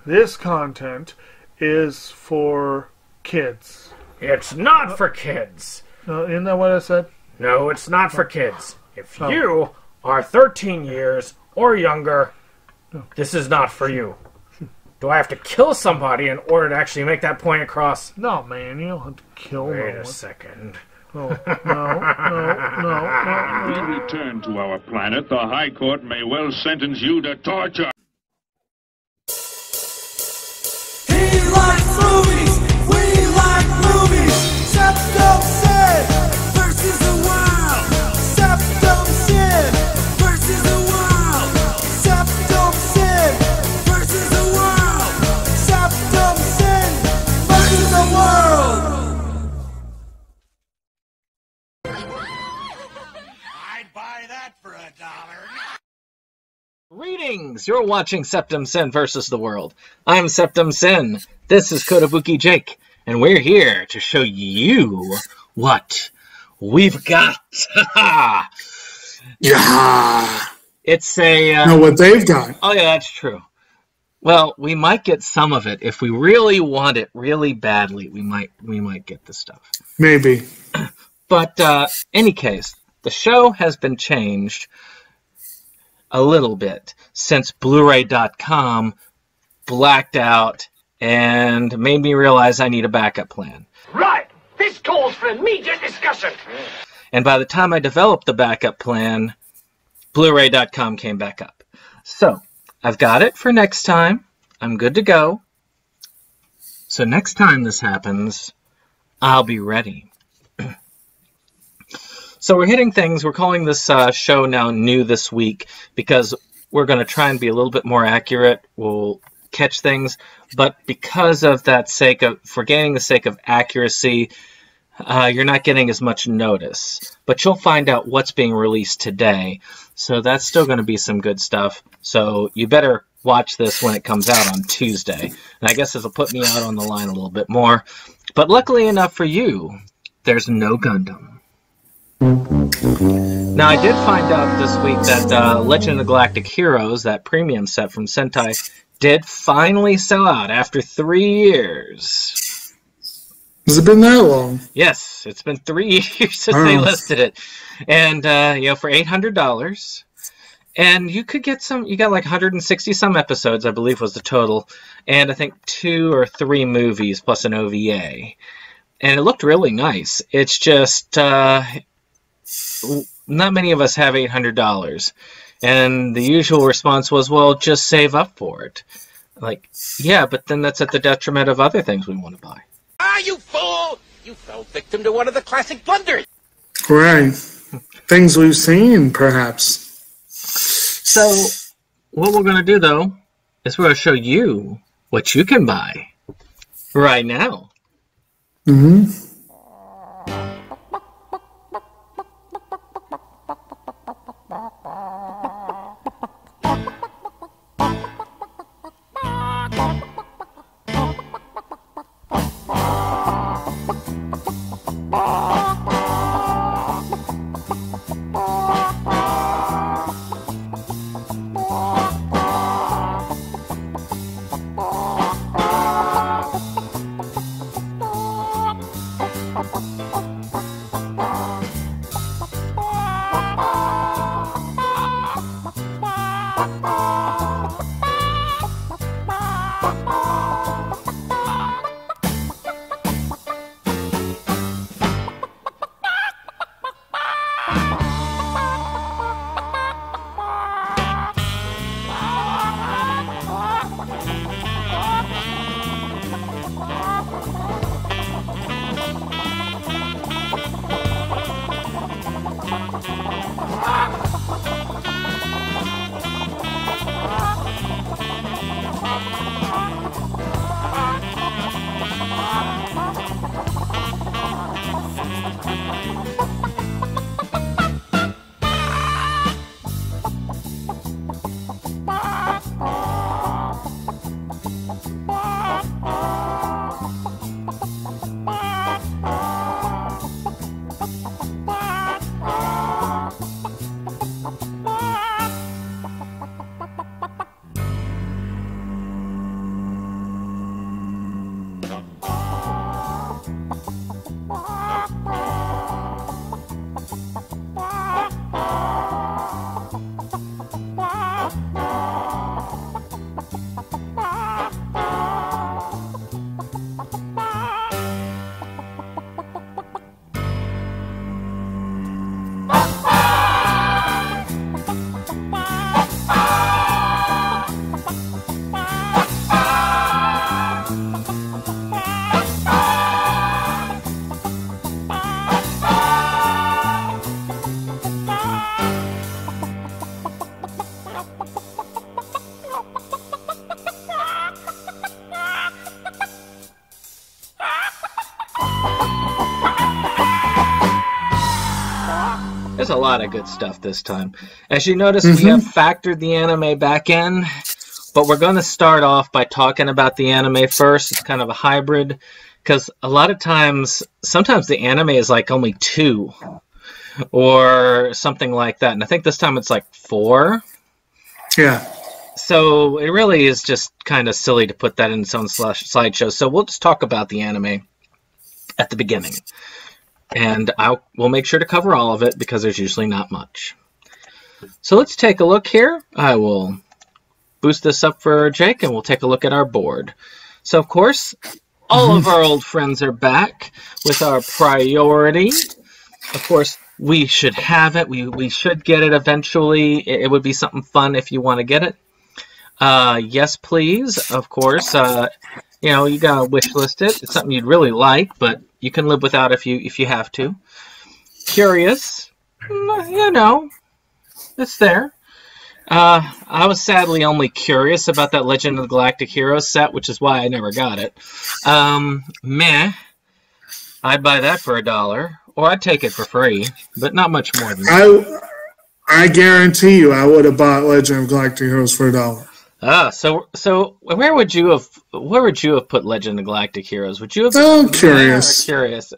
this content is for kids. It's not for kids. Isn't that what I said? No, it's not for kids. If you are 13 years or younger, this is not for you. Do I have to kill somebody in order to actually make that point across? No, man, you don't have to kill no one. Wait a second. No. When we return to our planet, the High Court may well sentence you to torture. He likes movies, we like movies. SeptumSin versus the world. SeptumSin versus the world. SeptumSin versus the world. SeptumSin versus the world. I'd buy that for $1. Greetings! You're watching SeptumSin versus the world. I'm SeptumSin. This is Kotobukijake, and we're here to show you what we've got. Yeah. It's a... know what they've got. Oh yeah, that's true. Well, we might get some of it. If we really want it really badly, we might get the stuff. Maybe. But, any case, the show has been changed a little bit since Blu-ray.com blacked out and made me realize I need a backup plan. Right! This calls for immediate discussion! And by the time I developed the backup plan, Blu-ray.com came back up. So, I've got it for next time. I'm good to go. So next time this happens, I'll be ready. So we're hitting things. We're calling this show now New This Week because we're going to try and be a little bit more accurate. We'll catch things. But because of that sake of, for gaining the sake of accuracy, you're not getting as much notice. But you'll find out what's being released today. So that's still going to be some good stuff. So you better watch this when it comes out on Tuesday. And I guess this will put me out on the line a little bit more. But luckily enough for you, there's no Gundam. Now, I did find out this week that Legend of Galactic Heroes, that premium set from Sentai, did finally sell out after 3 years. Has it been that long? Yes, it's been 3 years since they listed it. And, for $800. And you could get you got like 160 some episodes, I believe was the total. And I think 2 or 3 movies plus an OVA. And it looked really nice. It's just... not many of us have $800, and the usual response was, well, just save up for it. Like, yeah, but then that's at the detriment of other things we want to buy. Ah, you fool! You fell victim to one of the classic blunders. Right. Things we've seen, perhaps. So, what we're going to do, though, is we're going to show you what you can buy right now. Mm-hmm. There's a lot of good stuff this time. As you notice, we have factored the anime back in, but we're going to start off by talking about the anime first. It's kind of a hybrid, because a lot of times, sometimes the anime is like only 2, or something like that. And I think this time it's like 4. Yeah. So it really is just kind of silly to put that in its own slideshow. So we'll just talk about the anime at the beginning. And we'll make sure to cover all of it because there's usually not much. So let's take a look here. I will boost this up for Jake and we'll take a look at our board. So of course, all of our old friends are back with our priority. Of course, we should have it. We should get it eventually. It would be something fun if you want to get it. Yes, please. Of course. You gotta wish list it. It's something you'd really like, but you can live without if you have to. Curious, it's there. I was sadly only curious about that Legend of the Galactic Heroes set, which is why I never got it. Meh. I'd buy that for $1, or I'd take it for free, but not much more than that. I guarantee you, I would have bought Legend of Galactic Heroes for $1. So where would you have put Legend of Galactic Heroes? Would you have? Oh, curious. Curious.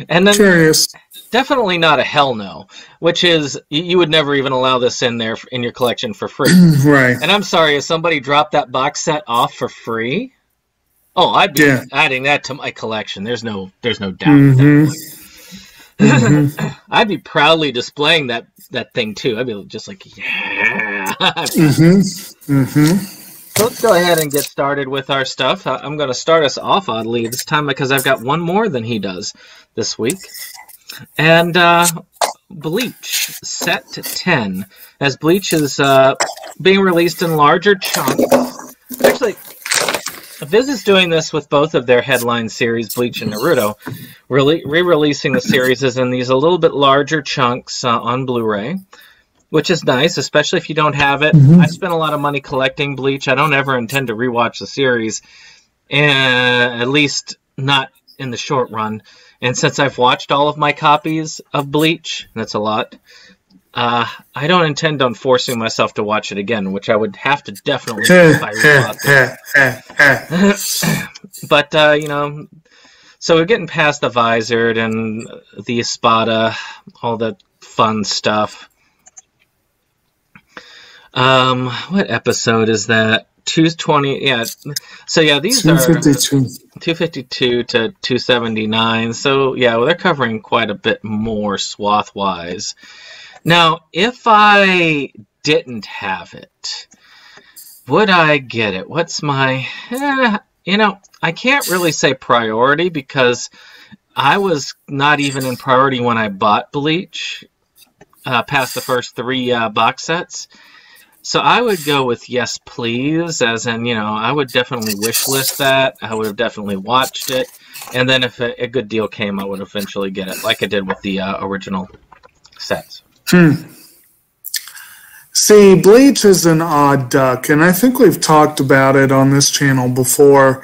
And then Curious. Definitely not a hell no, which is you would never even allow this in there in your collection for free. Right. And I'm sorry, if somebody dropped that box set off for free, I'd be adding that to my collection. There's no doubt. I'd be proudly displaying that thing too. I'd be just like, yeah. So let's go ahead and get started with our stuff. I'm going to start us off oddly this time because I've got one more than he does this week. And Bleach set 10, as Bleach is being released in larger chunks. Actually, Viz is doing this with both of their headline series, Bleach and Naruto. Re-releasing the series is in these a little bit larger chunks on Blu-ray, which is nice, especially if you don't have it. I spent a lot of money collecting Bleach. I don't ever intend to rewatch the series, at least not in the short run. And since I've watched all of my copies of Bleach, that's a lot, I don't intend on forcing myself to watch it again, which I would have to definitely do if I rewatched it. But, so we're getting past the Visored and the Espada, all the fun stuff. What episode is that? 220, yeah. So yeah, these 252. Are 252 to 279. So yeah, they're covering quite a bit more swath-wise. Now, if I didn't have it, would I get it? What's my... I can't really say priority because I was not even in priority when I bought Bleach, past the first 3 box sets. So I would go with yes, please, as in, I would definitely wish list that. I would have definitely watched it. And then if a good deal came, I would eventually get it, like I did with the original sets. See, Bleach is an odd duck, and I think we've talked about it on this channel before,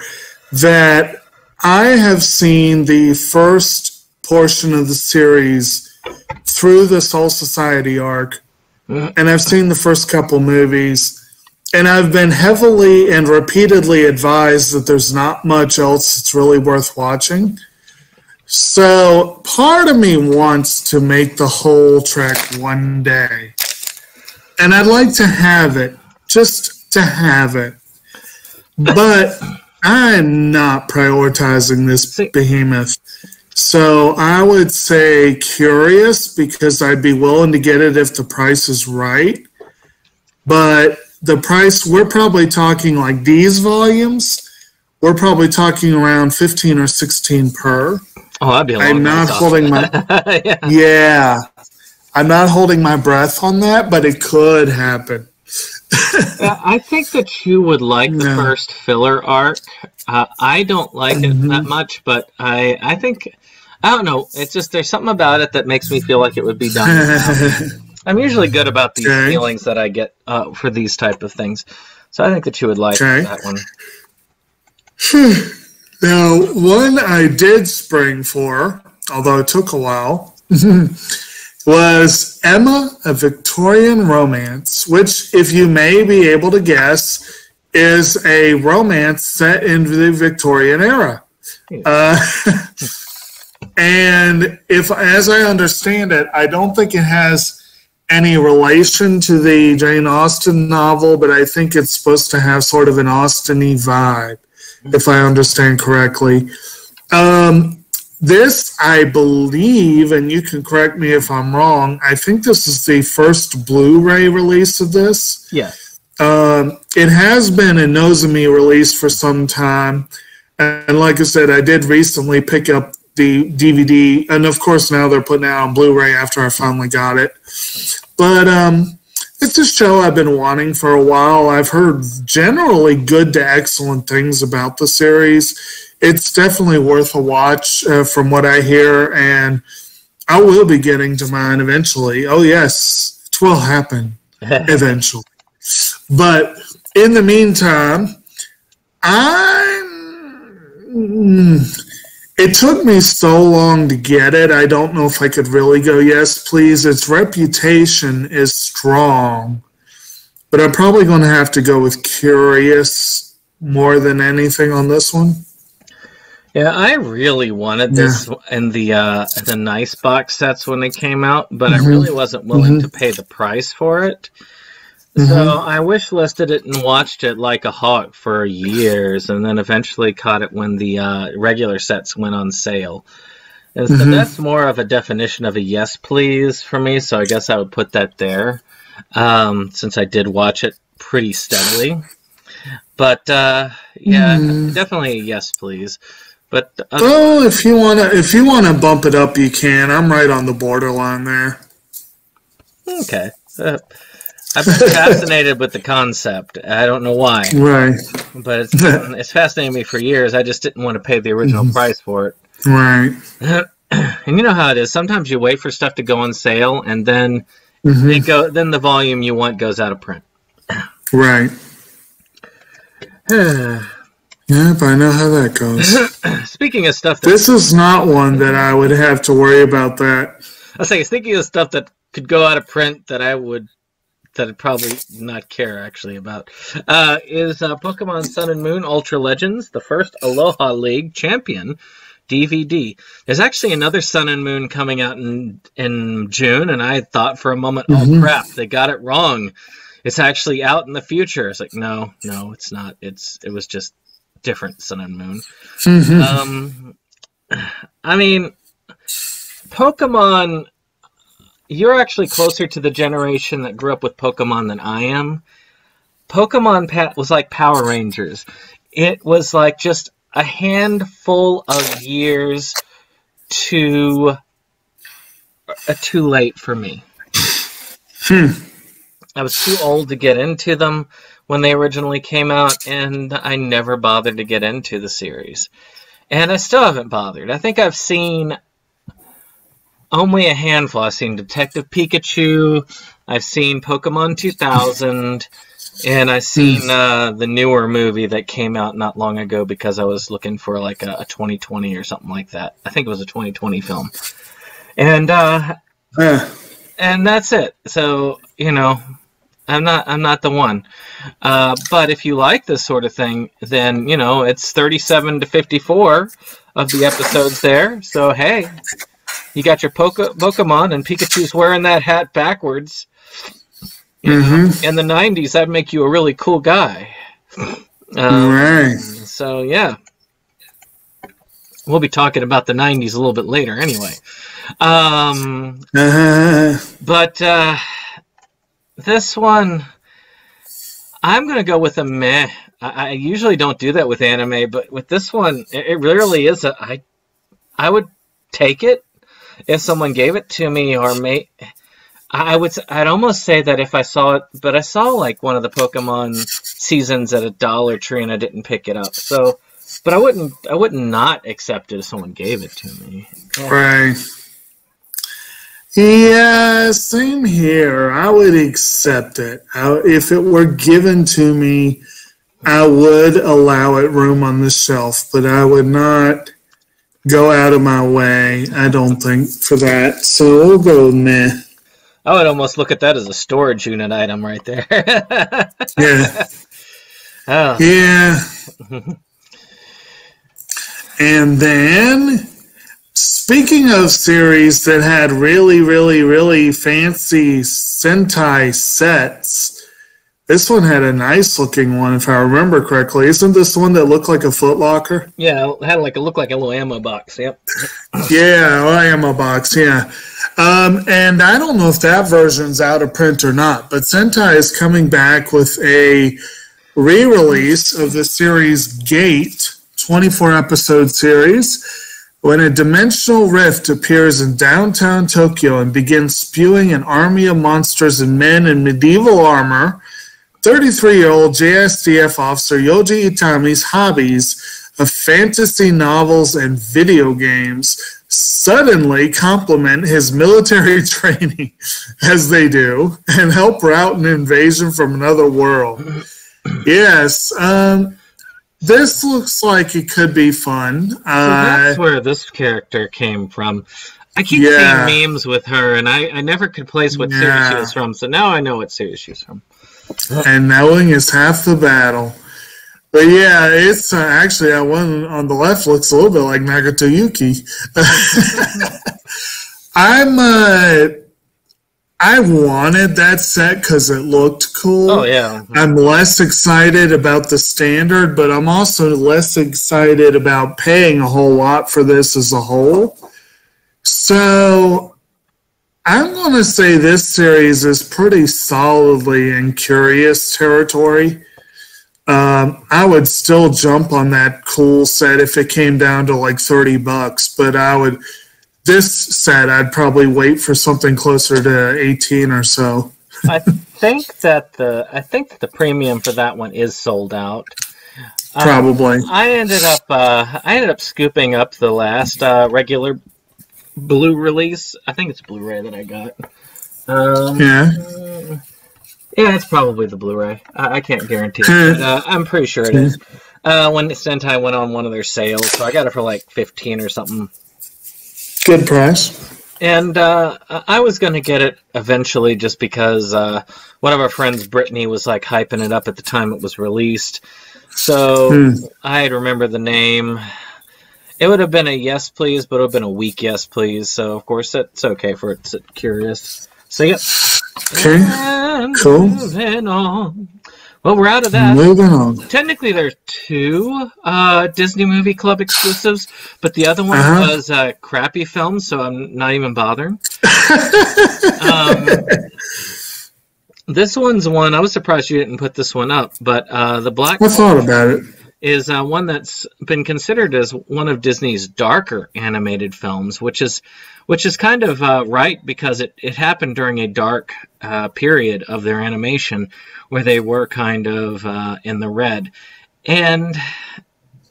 that I have seen the first portion of the series through the Soul Society arc, and I've seen the first couple movies, and I've been heavily and repeatedly advised that there's not much else that's really worth watching. So part of me wants to make the whole trek one day. And I'd like to have it, just to have it. But I'm not prioritizing this behemoth. So I would say curious, because I'd be willing to get it if the price is right. But the price, we're probably talking like these volumes, we're probably talking around 15 or 16 per. Oh, that'd be a long I'm not holding my I'm not holding my breath on that, but it could happen. I think that you would like the first filler arc. I don't like it that much, but I think, I don't know, it's just there's something about it that makes me feel like it would be done now. I'm usually good about these feelings that I get for these type of things. So I think that you would like that one. Now, one I did spring for, although it took a while, Was Emma a Victorian romance, which, if you may be able to guess, is a romance set in the Victorian era. And if, as I understand it, I don't think it has any relation to the Jane Austen novel, but I think it's supposed to have sort of an Austen-y vibe, if I understand correctly. This, I believe, and you can correct me if I'm wrong, I think this is the first Blu-ray release of this. Yeah. It has been a Nozomi release for some time, and like I said, I did recently pick up the DVD, and of course now they're putting it out on Blu-ray after I finally got it. But it's a show I've been wanting for a while. I've heard generally good to excellent things about the series. It's definitely worth a watch from what I hear, and I will be getting to mine eventually. Oh yes, it will happen eventually. But in the meantime, it took me so long to get it, I don't know if I could really go, yes, please. Its reputation is strong, but I'm probably going to have to go with curious more than anything on this one. Yeah, I really wanted this in the nice box sets when they came out, but I really wasn't willing to pay the price for it. So I wish listed it and watched it like a hawk for years, and then eventually caught it when the regular sets went on sale. And so that's more of a definition of a yes please for me, so I guess I would put that there, since I did watch it pretty steadily. But yeah, definitely a yes please. But well, if you wanna bump it up, you can. I'm right on the borderline there. Okay. I've been fascinated with the concept. I don't know why. Right. But it's fascinated me for years. I just didn't want to pay the original price for it. Right. And you know how it is. Sometimes you wait for stuff to go on sale, and then then the volume you want goes out of print. Right. Yep, I know how that goes. Speaking of stuff... This is not one that I would have to worry about that. I say, speaking of stuff that could go out of print that I'd probably not care, actually, about, is Pokemon Sun and Moon Ultra Legends, the first Aloha League champion DVD. There's actually another Sun and Moon coming out in June, and I thought for a moment, oh crap, they got it wrong. It's actually out in the future. It's like, no, it's not. It was just different Sun and Moon. I mean, Pokemon... You're actually closer to the generation that grew up with Pokemon than I am. Pokemon was like Power Rangers. It was like just a handful of years too late for me. I was too old to get into them when they originally came out, and I never bothered to get into the series. And I still haven't bothered. I think I've seen... only a handful. I've seen Detective Pikachu, I've seen Pokemon 2000, and I've seen the newer movie that came out not long ago because I was looking for like a 2020 or something like that. I think it was a 2020 film. And that's it. So, you know, I'm not the one. But if you like this sort of thing, then, you know, it's 37 to 54 of the episodes there. So, hey... You got your Pokemon, and Pikachu's wearing that hat backwards. You know, in the 90s, that'd make you a really cool guy. Right. So, yeah. We'll be talking about the 90s a little bit later anyway. But this one, I'm going to go with a meh. I usually don't do that with anime, but with this one, it really is I would take it. If someone gave it to me, or I'd almost say that if I saw it, but I saw like one of the Pokemon seasons at a Dollar Tree and I didn't pick it up. So, but I wouldn't not accept it if someone gave it to me. Yeah. Right. Yeah, same here. I would accept it. If it were given to me, I would allow it room on the shelf, but I would not go out of my way, I don't think, for that. So we'll go meh. I would almost look at that as a storage unit item right there. Yeah. Oh. Yeah. And then, speaking of series that had really, really, really fancy Sentai sets, this one had a nice looking one, if I remember correctly. Isn't this the one that looked like a Footlocker? Yeah, it had looked like a little ammo box. Yep. Yeah, ammo box, yeah. And I don't know if that version's out of print or not, but Sentai is coming back with a re-release of the series Gate, 24-episode series. When a dimensional rift appears in downtown Tokyo and begins spewing an army of monsters and men in medieval armor, 33-year-old JSDF officer Yoji Itami's hobbies of fantasy novels and video games suddenly complement his military training, as they do, and help rout an invasion from another world. Yes, this looks like it could be fun. So that's where this character came from. I keep seeing memes with her, and I never could place what series she was from, so now I know what series she's from. And knowing is half the battle. But yeah, it's actually that one on the left looks a little bit like Nagato Yuki. I wanted that set because it looked cool. Oh, yeah. I'm less excited about the standard, but I'm also less excited about paying a whole lot for this as a whole. So I'm going to say this series is pretty solidly in curious territory. I would still jump on that cool set if it came down to like $30, but this set I'd probably wait for something closer to 18 or so. I think that the premium for that one is sold out. Probably. I ended up scooping up the last regular blue release. I think it's Blu-ray that I got. Yeah, it's probably the Blu-ray. I can't guarantee it, but I'm pretty sure it is. When Sentai went on one of their sales, so I got it for like 15 or something. Good price. And I was going to get it eventually just because one of our friends, Brittany, was like hyping it up at the time it was released. So I remember the name. It would have been a yes, please, but it would have been a weak yes, please. So, of course, it's okay for it to sit curious. So, yep. Okay, and cool. Moving on. Well, we're out of that. Moving on. Technically, there's 2 Disney Movie Club exclusives, but the other one was crappy films, so I'm not even bothering. This one's one, I was surprised you didn't put this one up, but The Black I thought about it. is one that's been considered as one of Disney's darker animated films, which is kind of right because it happened during a dark period of their animation where they were kind of in the red. And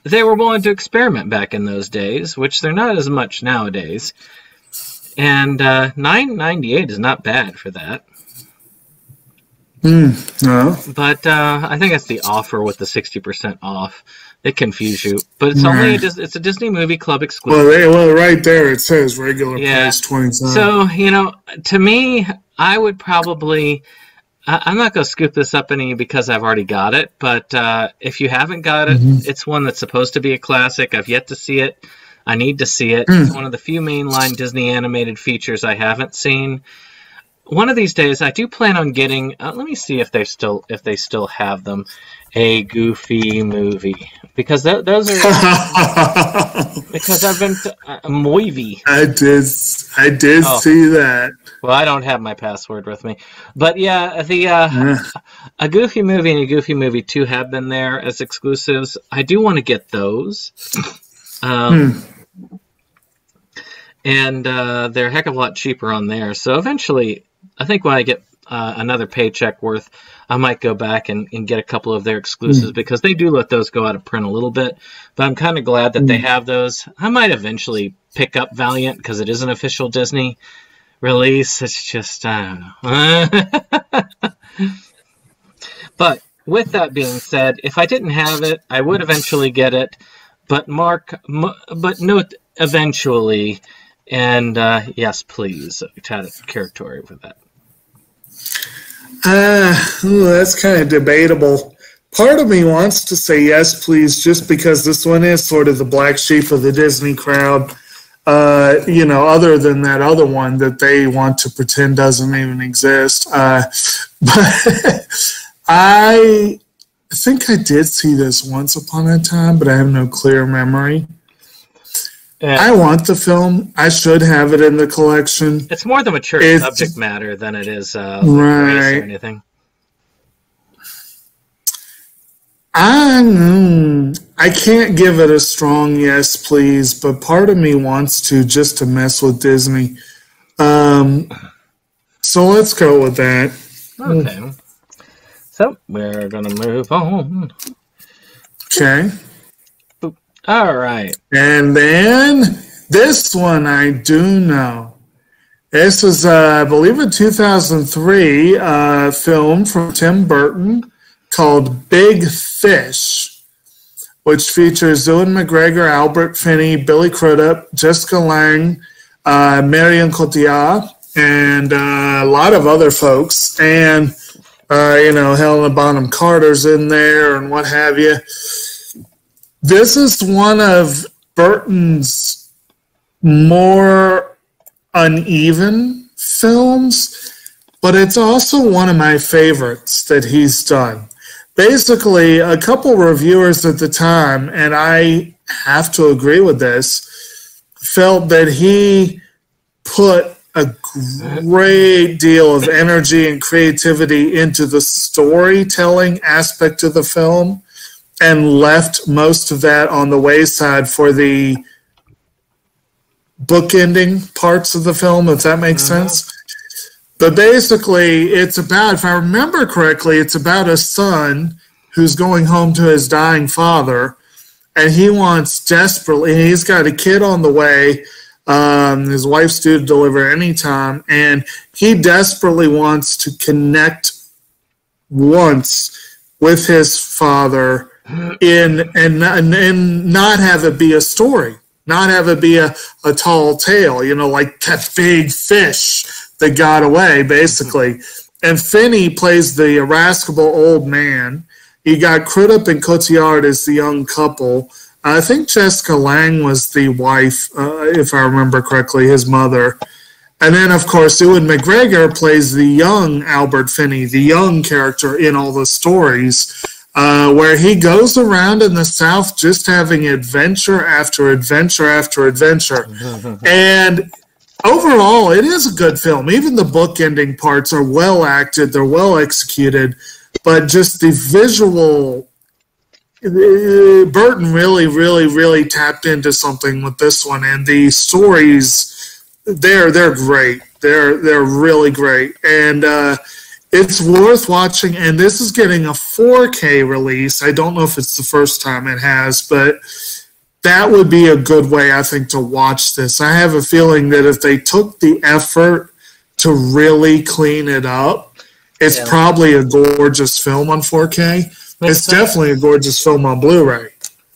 they were willing to experiment back in those days, which they're not as much nowadays. And $9.98 is not bad for that. No. But I think that's the offer with the 60% off. They confuse you, but it's only it's a Disney Movie Club exclusive. Well, right there it says regular price $27. So to me, I would probably. I'm not going to scoop this up any because I've already got it. But if you haven't got it, it's one that's supposed to be a classic. I've yet to see it. I need to see it. It's one of the few mainline Disney animated features I haven't seen. One of these days, I do plan on getting. Let me see if they still have them. A Goofy movie, because those are because I've been Moivy. I did see that. Well, I don't have my password with me, but yeah, a Goofy movie and a Goofy movie 2 have been there as exclusives. I do want to get those, and they're a heck of a lot cheaper on there. So eventually, I think when I get another paycheck worth, I might go back and get a couple of their exclusives because they do let those go out of print a little bit. But I'm kind of glad that they have those. I might eventually pick up Valiant because it is an official Disney release. It's just, I don't know. But with that being said, if I didn't have it, I would eventually get it. But note, eventually. And yes, please, territory with that. That's kind of debatable. Part of me wants to say yes, please, just because this one is sort of the black sheep of the Disney crowd. Other than that other one that they want to pretend doesn't even exist. But I think I did see this once upon a time, but I have no clear memory. I want the film. I should have it in the collection. It's more the mature subject matter than it is race or anything. I can't give it a strong yes, please, but part of me wants to just to mess with Disney. So let's go with that. Okay. So we're going to move on. Okay. All right. And then this one I do know. This is, I believe, a 2003 film from Tim Burton called Big Fish, which features Ewan McGregor, Albert Finney, Billy Crudup, Jessica Lange, Marion Cotillard, and a lot of other folks. And, Helena Bonham Carter's in there and what have you. This is one of Burton's more uneven films, but it's also one of my favorites that he's done. Basically, a couple reviewers at the time, and I have to agree with this, felt that he put a great deal of energy and creativity into the storytelling aspect of the film and left most of that on the wayside for the bookending parts of the film, if that makes sense. But basically, it's about, if I remember correctly, it's about a son who's going home to his dying father, and he wants desperately, and he's got a kid on the way, his wife's due to deliver anytime, and he desperately wants to connect once with his father and not have it be a story, not have it be a tall tale, like that big fish that got away, basically. And Finney plays the irascible old man. You got Crudup and Cotillard as the young couple. I think Jessica Lange was the wife, if I remember correctly, his mother. And then, of course, Ewan McGregor plays the young Albert Finney, the young character in all the stories, where he goes around in the South just having adventure after adventure after adventure. And overall, it is a good film. Even the book-ending parts are well acted, they're well executed, but just the visual, Burton really, really, really tapped into something with this one, and the stories, they're great. They're really great, and it's worth watching. And this is getting a 4K release. I don't know if it's the first time it has, but that would be a good way, I think, to watch this. I have a feeling that if they took the effort to really clean it up, it's probably a gorgeous film on 4K. It's definitely a gorgeous film on Blu-ray.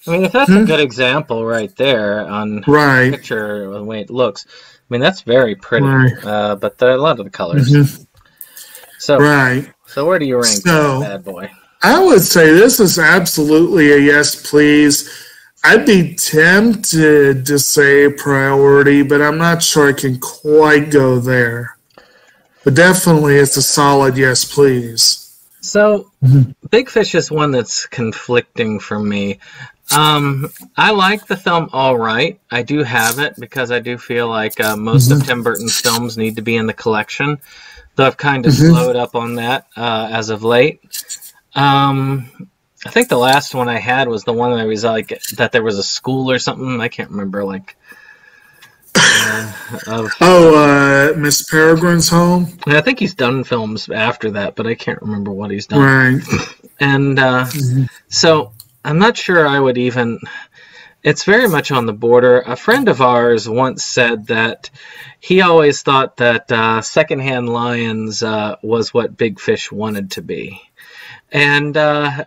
I mean, if that's a good example right there on the picture, the way it looks, I mean, that's very pretty. But a lot of the colors. So where do you rank this bad boy? I would say this is absolutely a yes, please. I'd be tempted to say priority, but I'm not sure I can quite go there. But definitely it's a solid yes, please. So, Big Fish is one that's conflicting for me. I like the film all right. I do have it because I do feel like most of Tim Burton's films need to be in the collection. Though I've kind of slowed up on that as of late. I think the last one I had was the one that was like that there was a school or something. I can't remember. Miss Peregrine's Home. I think he's done films after that, but I can't remember what he's done. Right. And so I'm not sure I would even. It's very much on the border. A friend of ours once said that he always thought that Secondhand Lions was what Big Fish wanted to be. And in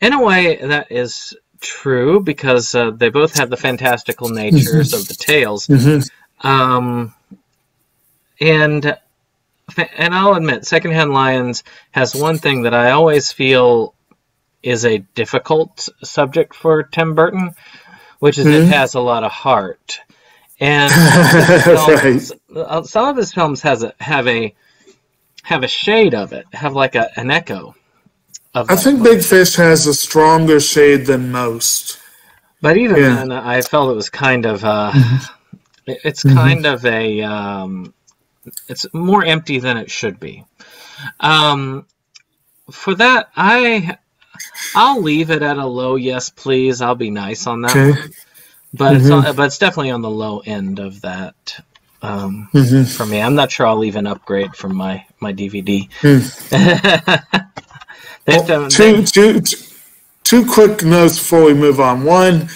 a way, that is true, because they both have the fantastical natures of the tales. And I'll admit, Secondhand Lions has one thing that I always feel is a difficult subject for Tim Burton, which is it has a lot of heart. And some of his films have a shade of it, have like an echo of I think Big Fish has a stronger shade than most. But even then, I felt it was kind of it's kind of a it's more empty than it should be. For that, I'll leave it at a low yes, please. I'll be nice on that one. But it's definitely on the low end of that for me. I'm not sure I'll even upgrade from my DVD. Two quick notes before we move on. One,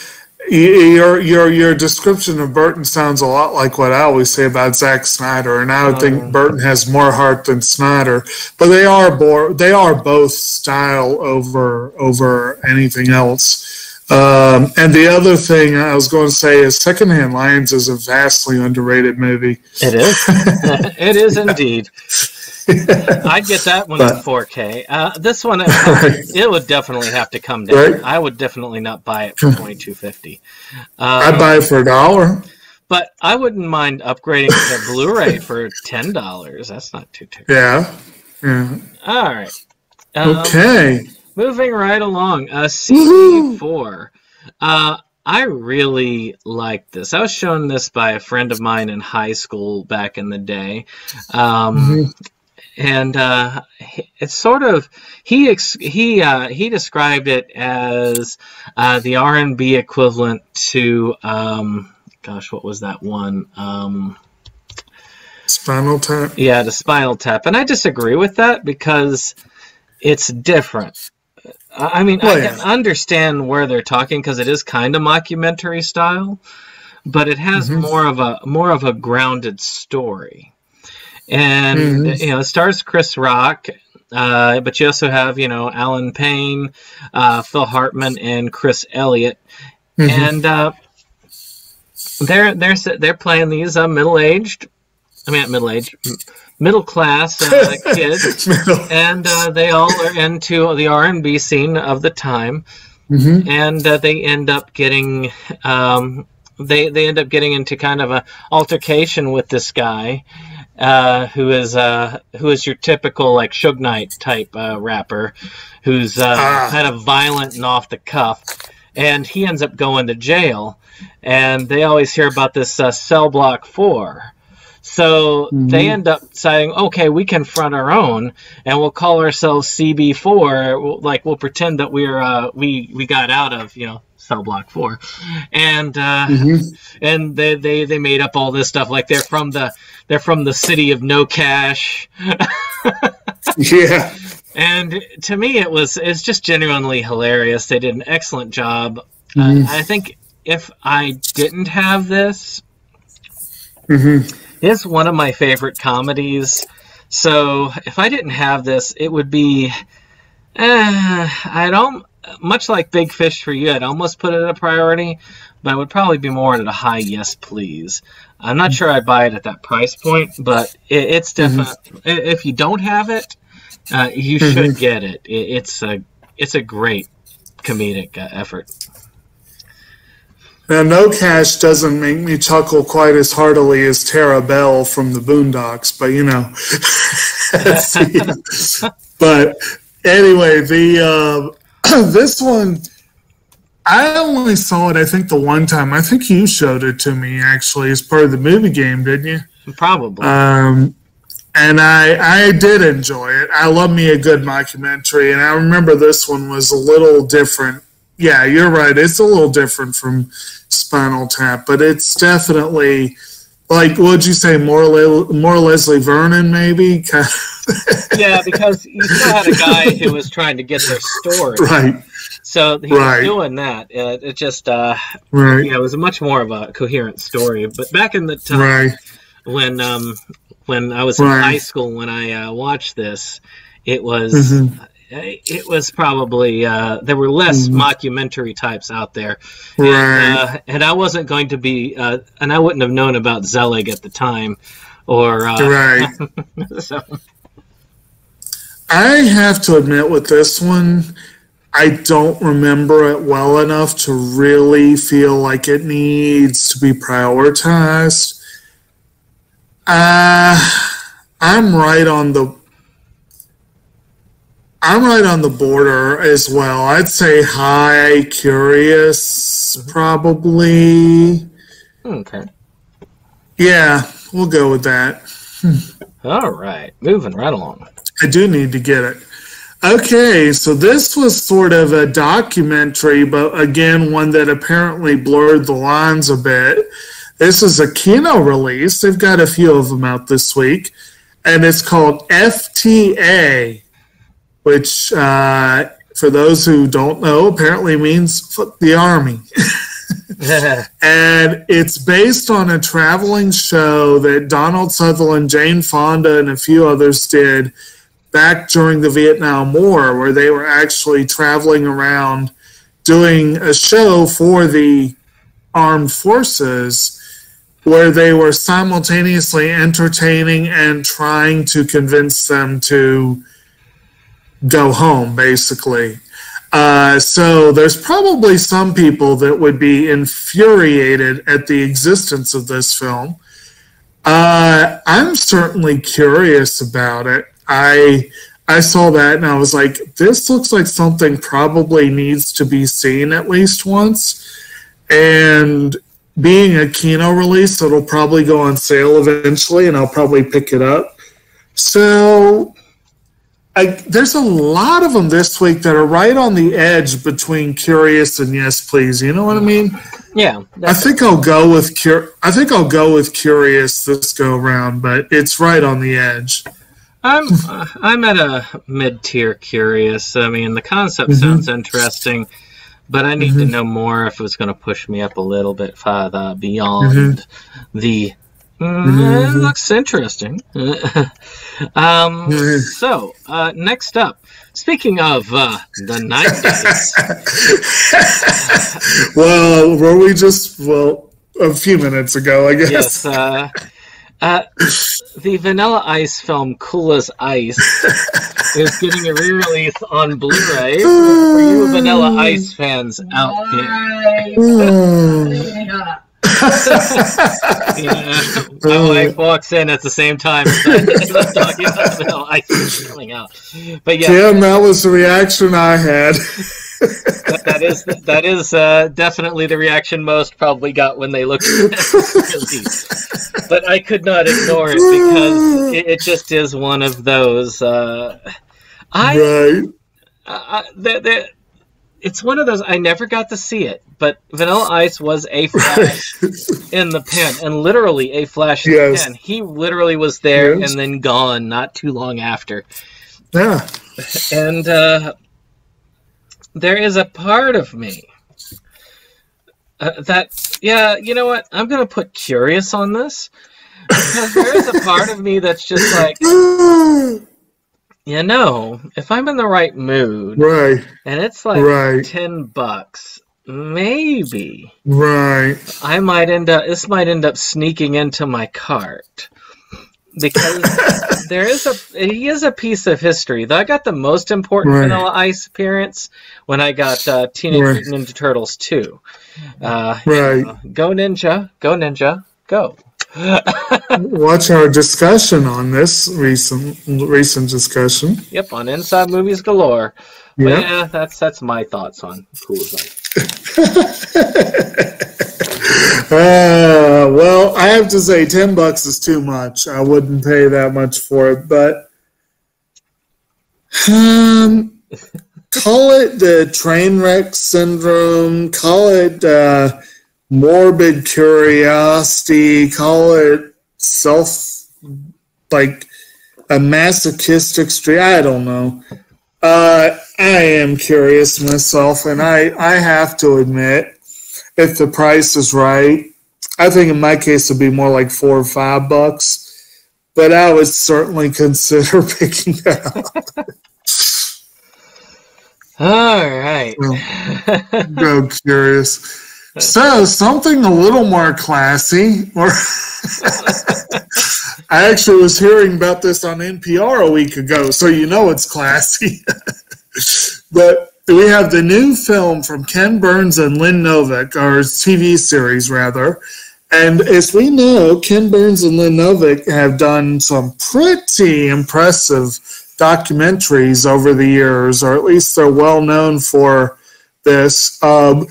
your description of Burton sounds a lot like what I always say about Zack Snyder, and I would think Burton has more heart than Snyder. But they are both style over anything else. And the other thing I was going to say is Secondhand Lions is a vastly underrated movie. It is. It is indeed. I'd get that one in 4K. This one, it would definitely have to come down. Right? I would definitely not buy it for $22.50. I'd buy it for $1. But I wouldn't mind upgrading to Blu-ray for $10. That's not too terrible. Yeah. All right. Okay. Moving right along. CB4. I really like this. I was shown this by a friend of mine in high school back in the day. And it's sort of he described it as the R&B equivalent to what was that one? Spinal Tap. Yeah, the Spinal Tap, and I disagree with that because it's different. I mean, I can understand where they're talking because it is kind of mockumentary style, but it has more of a grounded story. And it stars Chris Rock, but you also have Alan Payne, Phil Hartman, and Chris Elliott, and they're playing these middle class kids, and they all are into the R&B scene of the time, and they end up getting they end up getting into kind of a altercation with this guy. Who is your typical like Suge Knight type rapper, who's kind of violent and off the cuff, and he ends up going to jail. And they always hear about this cell block 4, so they end up deciding, okay, we can front our own, and we'll call ourselves CB4. We'll pretend that we got out of cell block 4, and and they made up all this stuff like they're from the city of no cash. Yeah. And to me it's just genuinely hilarious. They did an excellent job. I think if I didn't have this, it's one of my favorite comedies. So if I didn't have this, it would be much like Big Fish for you, I'd almost put it at a priority, but it would probably be more at a high yes, please. I'm not sure I'd buy it at that price point, but it's definitely, if you don't have it, you should get it. It's a great comedic effort. Now, No Cash doesn't make me chuckle quite as heartily as Tara Bell from the Boondocks, but but anyway, this one, I only saw it, I think, the one time. I think you showed it to me, actually, as part of the movie game, didn't you? Probably. And I did enjoy it. I love me a good mockumentary, and I remember this one was a little different. Yeah, you're right. It's a little different from Spinal Tap, but it's definitely, like, what'd you say, more Leslie Vernon, maybe? Yeah, because you still had a guy who was trying to get their story. Right. So he was doing that. It just, it was much more of a coherent story. But back in the time when I was in high school, when I watched this, it was it was probably there were less mockumentary types out there, Right. and I wasn't going to be, and I wouldn't have known about Zelig at the time, or Right. so. I have to admit with this one, I don't remember it well enough to really feel like it needs to be prioritized. I'm right on the border as well. I'd say high curious, probably. Okay. Yeah, we'll go with that. All right, moving right along. I do need to get it. Okay, so this was sort of a documentary, but again, one that apparently blurred the lines a bit. This is a Kino release. They've got a few of them out this week, and it's called FTA, which, for those who don't know, apparently means fuck the army. And it's based on a traveling show that Donald Sutherland, Jane Fonda, and a few others did back during the Vietnam War, where they were actually traveling around doing a show for the armed forces, where they were simultaneously entertaining and trying to convince them to go home, basically. So there's probably some people that would be infuriated at the existence of this film. I'm certainly curious about it. I saw that and I was like, this looks like something probably needs to be seen at least once. And being a Kino release, it'll probably go on sale eventually and I'll probably pick it up. So there's a lot of them this week that are right on the edge between curious and yes, please. You know what I mean? Yeah. I think I'll go with curious this go around, but it's right on the edge. I'm at a mid-tier curious. I mean, the concept sounds interesting, but I need to know more if it was going to push me up a little bit further beyond the. It looks interesting. So, next up, speaking of the 90s. Well, were we just, a few minutes ago, I guess. Yes, the Vanilla Ice film Cool as Ice is getting a re-release on Blu-ray for you Vanilla Ice fans out there. My wife walks in at the same time as I'm talking about Vanilla Ice coming out. But yeah, Tim, that was the reaction I had. that is definitely the reaction most probably got when they looked at the release. But I could not ignore it because it just is one of those. It's one of those. I never got to see it, but Vanilla Ice was a flash in the pen, and literally a flash in the pen. He literally was there and then gone not too long after. Yeah, and there is a part of me you know what? I'm going to put curious on this because there is a part of me that's just like, if I'm in the right mood, right, and it's like $10, maybe, right, I might end up. This might end up sneaking into my cart. Because he is a piece of history. Though I got the most important Vanilla Ice appearance when I got Teenage Mutant Ninja Turtles 2. Go Ninja, go. Watch our discussion on this recent discussion. Yep, on Inside Movies Galore. But yeah, that's my thoughts on Cool as Ice. Well, I have to say $10 is too much. I wouldn't pay that much for it, but call it the train wreck syndrome, call it morbid curiosity, call it a masochistic streak. I don't know. I am curious myself, and I have to admit, if the price is right, I think in my case it'd be more like $4 or $5, but I would certainly consider picking that up. All right. Go curious. So, something a little more classy. Or I actually was hearing about this on NPR a week ago, so you know it's classy. But we have the new film from Ken Burns and Lynn Novick, or TV series, rather. And as we know, Ken Burns and Lynn Novick have done some pretty impressive documentaries over the years, or at least they're well known for this. And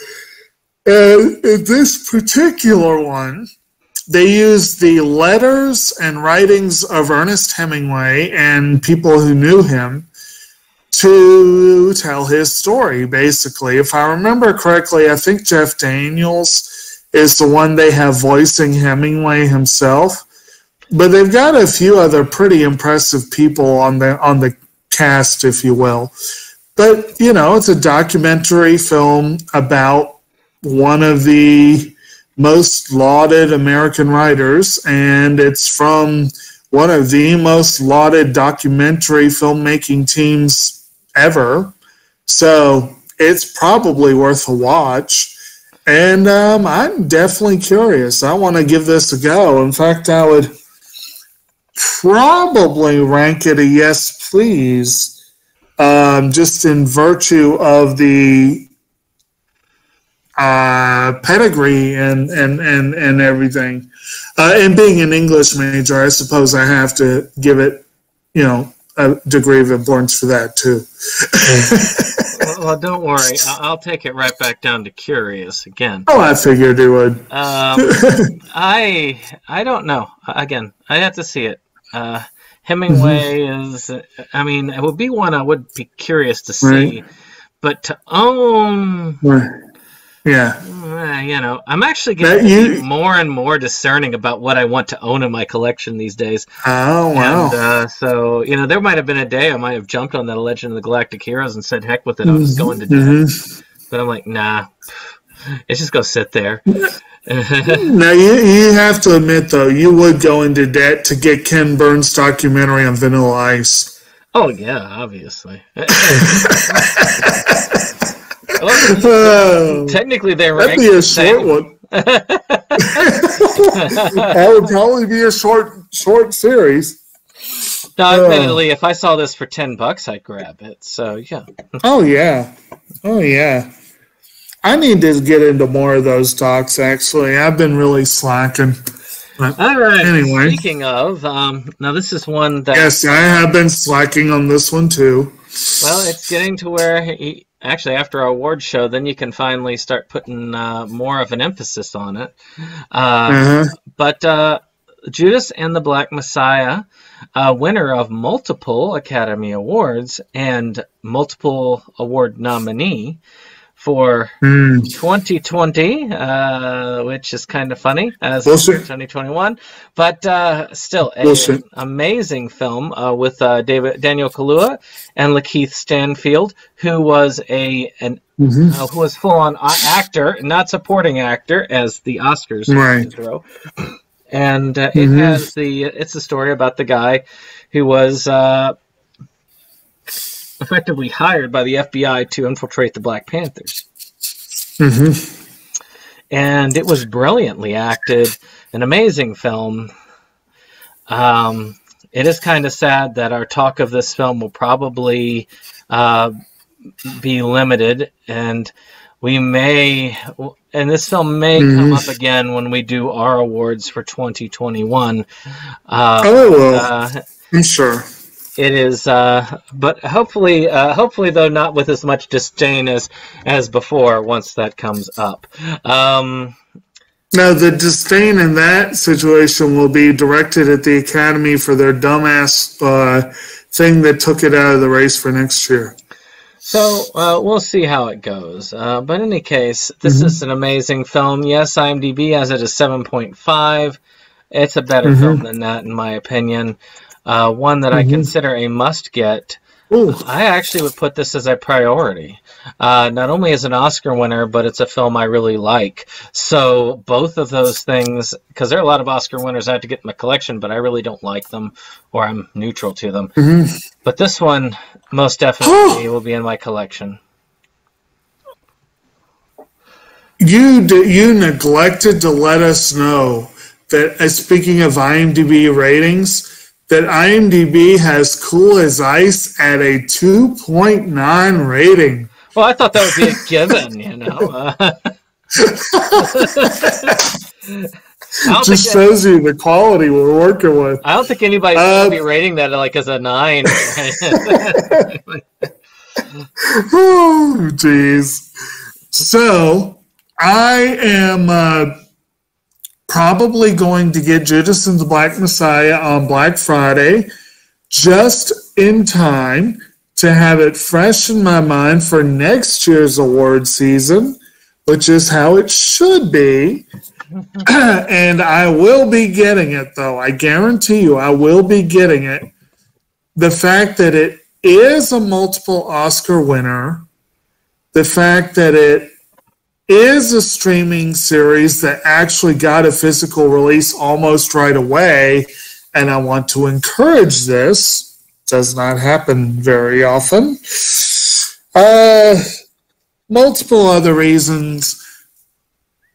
in this particular one, they use the letters and writings of Ernest Hemingway and people who knew him to tell his story, basically. If I remember correctly, I think Jeff Daniels is the one they have voicing Hemingway himself. But they've got a few other pretty impressive people on the cast, if you will. But, you know, it's a documentary film about one of the most lauded American writers, and it's from one of the most lauded documentary filmmaking teams ever. So it's probably worth a watch. And I'm definitely curious. I want to give this a go. In fact, I would probably rank it a yes, please, just in virtue of the pedigree and everything. And being an English major, I suppose I have to give it, you know, a degree of importance for that too. Well, don't worry. I'll take it right back down to curious again. Oh, I figured you would. I don't know. Again, I have to see it. Hemingway is, I mean, it would be one I would be curious to see, right. But to own, yeah, you know, I'm actually getting more and more discerning about what I want to own in my collection these days. Oh, wow. And so, you know, there might have been a day I might have jumped on that Legend of the Galactic Heroes and said, heck with it, I'm just going to do it. But I'm like, nah, it's just go sit there. Now, you have to admit, though, you would go into debt to get Ken Burns' documentary on Vanilla Ice. Oh, yeah, obviously. Technically, they were. That'd be a short one. That would probably be a short series. No, admittedly, if I saw this for $10, I'd grab it. So, yeah. Oh, yeah. I need to get into more of those talks, actually. I've been really slacking. But all right. Anyway. Speaking of, now this is one that... Yes, I have been slacking on this one, too. Well, it's getting to where, actually, after our award show, then you can finally start putting more of an emphasis on it. But Judas and the Black Messiah, winner of multiple Academy Awards and multiple award nominee, for 2020, which is kind of funny, as 2021, but still an amazing film with Daniel Kaluuya and Lakeith Stanfield, who was who was full-on actor, not supporting actor, as the Oscars throw. And it's a story about the guy who was effectively hired by the FBI to infiltrate the Black Panthers. And it was brilliantly acted, an amazing film. It is kind of sad that our talk of this film will probably be limited, and this film may come up again when we do our awards for 2021. I'm sure. It is, but hopefully, though, not with as much disdain as before. Once that comes up, now the disdain in that situation will be directed at the Academy for their dumbass thing that took it out of the race for next year. So we'll see how it goes. But in any case, this is an amazing film. Yes, IMDb has it as 7.5. It's a better film than that, in my opinion. One that I consider a must-get. I actually would put this as a priority. Not only as an Oscar winner, but it's a film I really like. So both of those things, because there are a lot of Oscar winners I have to get in my collection, but I really don't like them, or I'm neutral to them. But this one most definitely will be in my collection. you neglected to let us know that, speaking of IMDb ratings, that IMDb has Cool as Ice at a 2.9 rating. Well, I thought that would be a given, you know. Just shows you the quality we're working with. I don't think anybody's going to be rating that like as a 9. Oh, jeez. So, I am probably going to get Judas and the Black Messiah on Black Friday, just in time to have it fresh in my mind for next year's award season, which is how it should be. And I will be getting it, though. I guarantee you I will be getting it. The fact that it is a multiple Oscar winner, the fact that it is a streaming series that actually got a physical release almost right away, and I want to encourage this. Does not happen very often. Multiple other reasons.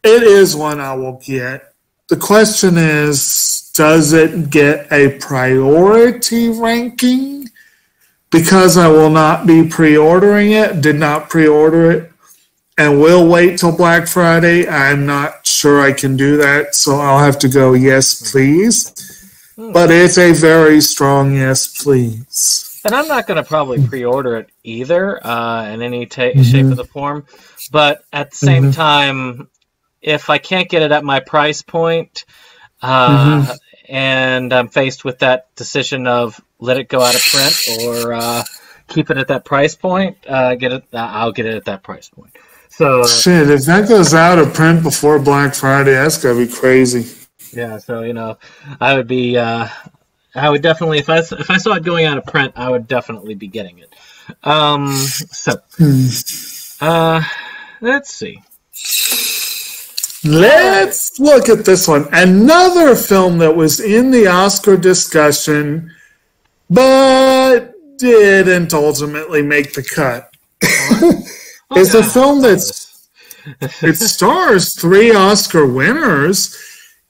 It is one I will get. The question is, does it get a priority ranking? Because I will not be pre-ordering it, did not pre-order it, and will wait till Black Friday. I'm not sure I can do that, so I'll have to go yes, please. But it's a very strong yes, please. And I'm not going to probably pre-order it either in any shape or the form. But at the same time, if I can't get it at my price point, and I'm faced with that decision of let it go out of print or keep it at that price point, I'll get it at that price point. So shit, if that goes out of print before Black Friday, that's gonna be crazy. Yeah, so I would be, I would definitely, if I saw it going out of print, I would definitely be getting it. Let's see. Let's look at this one. Another film that was in the Oscar discussion, but didn't ultimately make the cut. It's a film it stars 3 Oscar winners.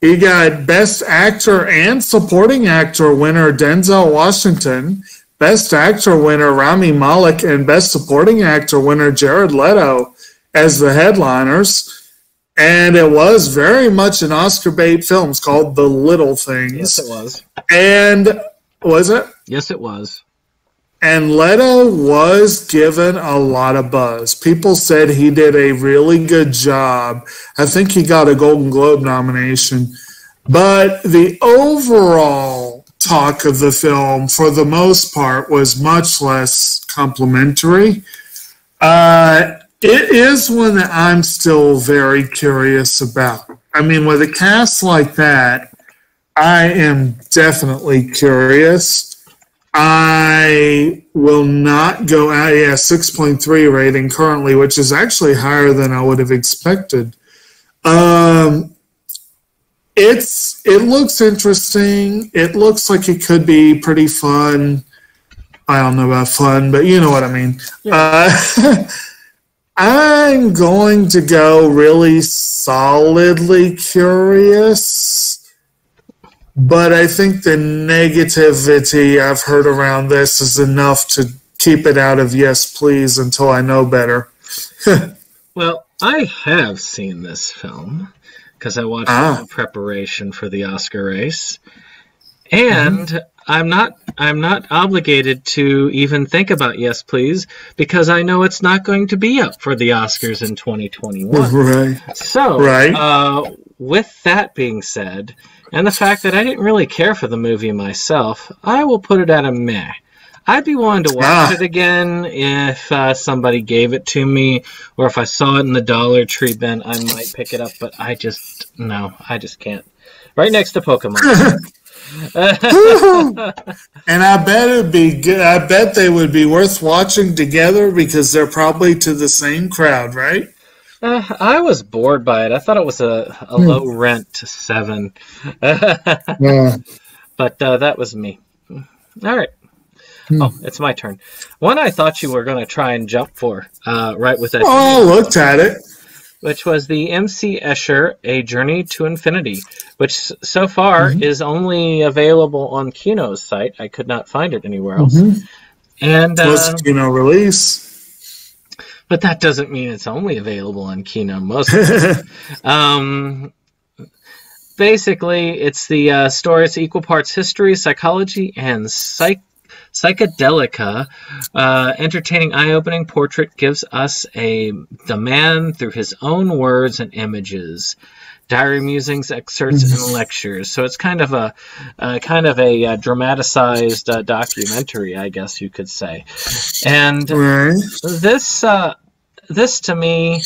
You got Best Actor and Supporting Actor winner Denzel Washington, Best Actor winner Rami Malek, and Best Supporting Actor winner Jared Leto as the headliners. And it was very much an Oscar bait film. It's called The Little Things. Yes, it was. And was it? Yes, it was. And Leto was given a lot of buzz. People said he did a really good job. I think he got a Golden Globe nomination. But the overall talk of the film, for the most part, was much less complimentary. It is one that I'm still very curious about. I mean, with a cast like that, I am definitely curious. I will not go out. 6.3 rating currently, which is actually higher than I would have expected. It looks interesting. It looks like it could be pretty fun. I don't know about fun, but you know what I mean. Yeah. I'm going to go really solidly curious, but I think the negativity I've heard around this is enough to keep it out of yes, please, until I know better. Well, I have seen this film because I watched it in preparation for the Oscar race, and I'm not obligated to even think about yes, please, because I know it's not going to be up for the Oscars in 2021. Right. So, with that being said, and the fact that I didn't really care for the movie myself, I will put it at a meh. I'd be willing to watch it again if somebody gave it to me, or if I saw it in the Dollar Tree bin, I might pick it up, but I just can't. Right next to Pokemon. And I bet it'd be good. I bet they would be worth watching together because they're probably to the same crowd, right? I was bored by it. I thought it was a low rent to 7. Yeah. But that was me. All right. Oh, it's my turn. One I thought you were going to try and jump for, right with that. Oh, I looked at it. which was the MC Escher, A Journey to Infinity, which so far is only available on Kino's site. I could not find it anywhere else. And was Kino release. But that doesn't mean it's only available on Kino. Most of it. Basically, it's the story. It's equal parts history, psychology, and psychedelica. Entertaining, eye-opening portrait gives us the man through his own words and images. Diary musings, excerpts, and lectures. So it's kind of a dramatized documentary, I guess you could say. And this to me,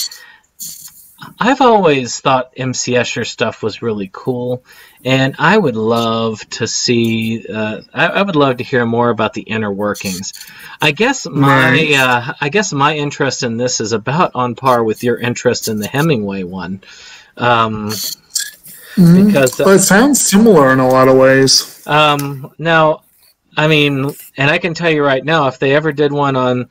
I've always thought MC Escher stuff was really cool, and I would love to see. I would love to hear more about the inner workings. I guess my interest in this is about on par with your interest in the Hemingway one. Because it sounds similar in a lot of ways. Now, I mean, and I can tell you right now, if they ever did one on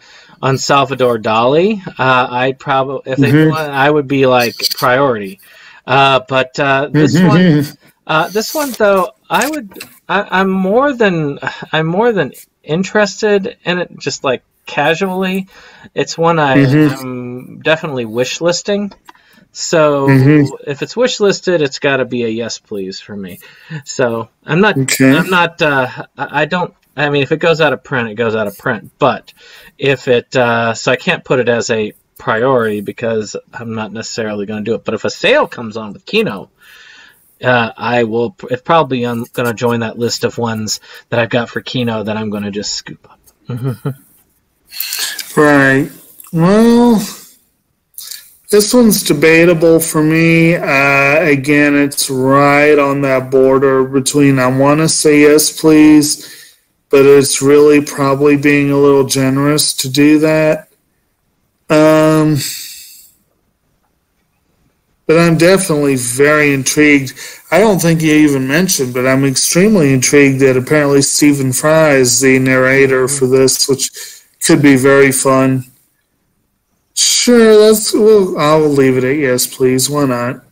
Salvador Dali, I'd probably, if they did one, I would be like priority. But this one though, I'm more than interested in it, just like casually. It's one I'm definitely wish listing. So if it's wish listed, it's got to be a yes, please for me. So I mean, if it goes out of print, it goes out of print. But if it, so I can't put it as a priority because I'm not necessarily going to do it. But if a sale comes on with Kino, I will. It's probably going to join that list of ones that I've got for Kino that I'm going to just scoop up. Right. Well. This one's debatable for me. Again, it's right on that border between I want to say yes, please, but it's really probably being a little generous to do that. But I'm definitely very intrigued. I don't think you even mentioned, but I'm extremely intrigued that apparently Stephen Fry is the narrator for this, which could be very fun. Sure, I'll leave it at yes, please. Why not?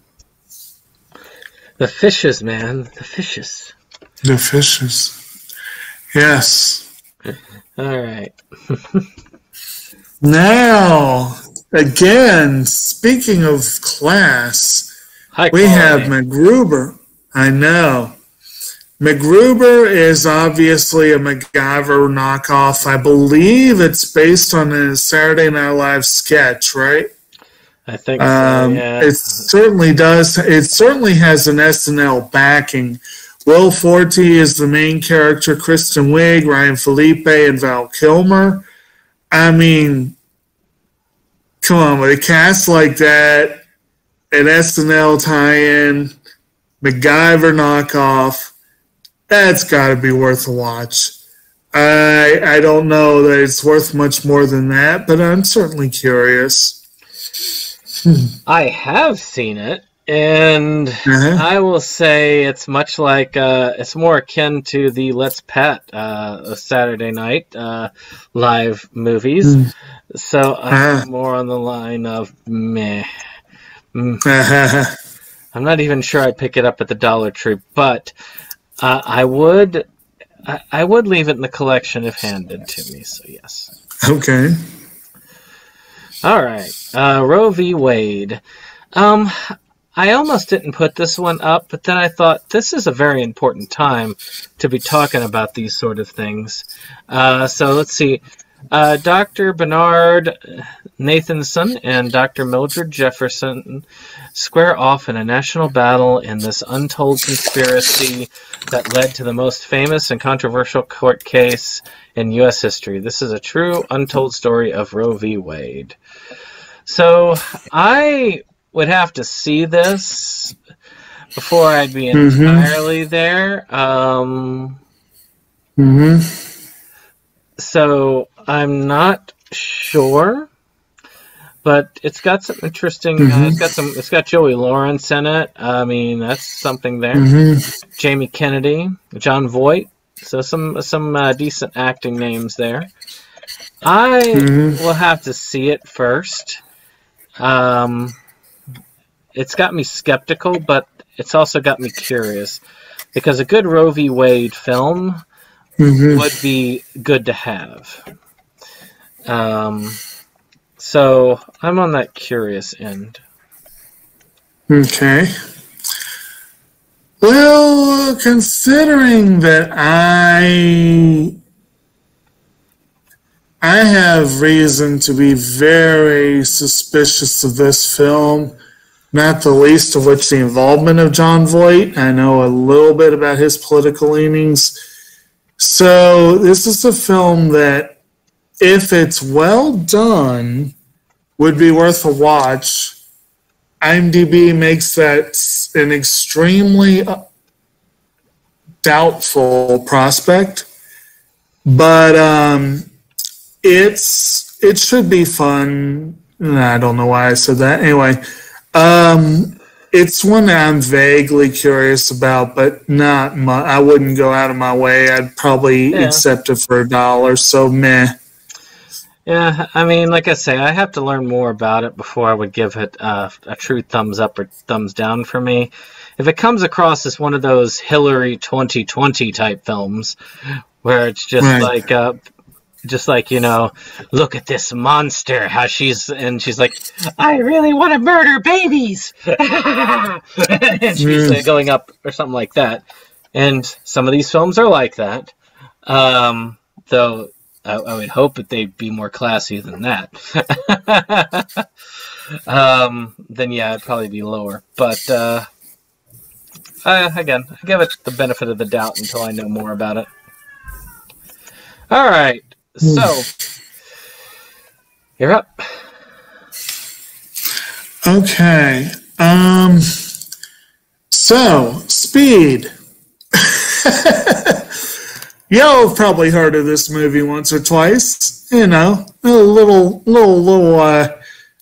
The fishes, man. The fishes. The fishes. Yes. All right. Now, again, speaking of class, we have MacGruber. I know. MacGruber is obviously a MacGyver knockoff. I believe it's based on a Saturday Night Live sketch, right? I think so, yeah. It certainly does. It certainly has an SNL backing. Will Forte is the main character, Kristen Wiig, Ryan Felipe, and Val Kilmer. I mean, come on, with a cast like that, an SNL tie-in, MacGyver knockoff, that's got to be worth a watch. I don't know that it's worth much more than that, but I'm certainly curious. I have seen it, and I will say it's much like it's more akin to the Let's Pet Saturday Night Live movies. So I'm more on the line of meh. I'm not even sure I'd pick it up at the Dollar Tree, but I would leave it in the collection if handed to me, so yes. Okay. All right. Roe v. Wade. I almost didn't put this one up, but then I thought this is a very important time to be talking about these sort of things. So let's see. Dr. Bernard Nathanson and Dr. Mildred Jefferson square off in a national battle in this untold conspiracy that led to the most famous and controversial court case in U.S. history. This is a true, untold story of Roe v. Wade. So I would have to see this before I'd be entirely there. So I'm not sure, but it's got some interesting. It's got Joey Lawrence in it. I mean, that's something there. Jamie Kennedy, John Voight. So some decent acting names there. I will have to see it first. it's got me skeptical, but it's also got me curious. Because a good Roe v. Wade film would be good to have. So I'm on that curious end. Okay. Well, considering that I have reason to be very suspicious of this film, not the least of which the involvement of Jon Voight. I know a little bit about his political leanings. So this is a film that, if it's well done, would be worth a watch. IMDb makes that an extremely doubtful prospect, but it should be fun. I don't know why I said that. Anyway, it's one that I'm vaguely curious about, but not much. I wouldn't go out of my way. I'd probably accept it for $1, so meh. Yeah, I mean, like I say, I have to learn more about it before I would give it a true thumbs up or thumbs down for me. If it comes across as one of those Hillary 2020 type films, where it's just like, you know, look at this monster, how she's like, I really want to murder babies, and she's going up or something like that. And some of these films are like that, though. I would hope that they'd be more classy than that. Then yeah, it'd probably be lower. But again, I give it the benefit of the doubt until I know more about it. All right, so you're up. Okay. So Speed. Y'all have probably heard of this movie once or twice. You know, a little